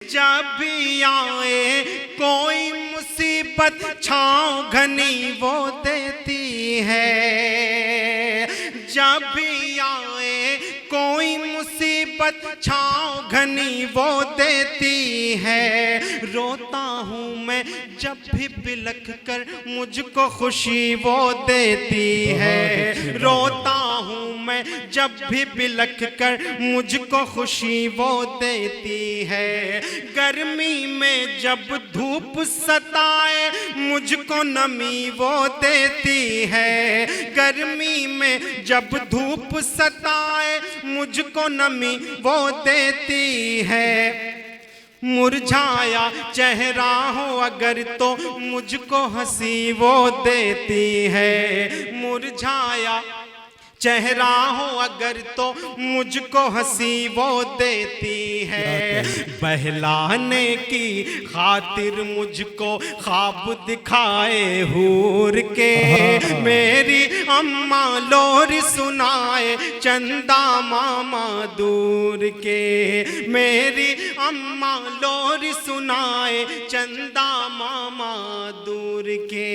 جب بھی آئے کوئی مصیبت چھاؤں گھنی وہ دیتی ہے، جب بھی آئے کوئی مصیبت چھاؤں گھنی وہ دیتی ہے، روتا ہوں میں جب بھی بلکھ کر مجھ کو خوشی وہ دیتی ہے، روتا ہوں میں جب بھی بلکھ کر مجھ کو خوشی وہ دیتی ہے، گرمی میں جب دھوپ ستائے مجھ کو نمی وہ دیتی ہے، گرمی میں جب دھوپ ستائے مجھ کو نمی وہ دیتی ہے، مرجھایا چہرہ ہو اگر تو مجھ کو ہنسی وہ دیتی ہے، مرجھایا چہرہ ہو اگر تو مجھ کو ہنسی وہ دیتی ہے، بہلانے کی خاطر مجھ کو خواب دکھائے حور کے، میری اماں لوری سنائے چندہ ماما دور کے، میری اماں لوری سنائے چندہ ماما دور کے۔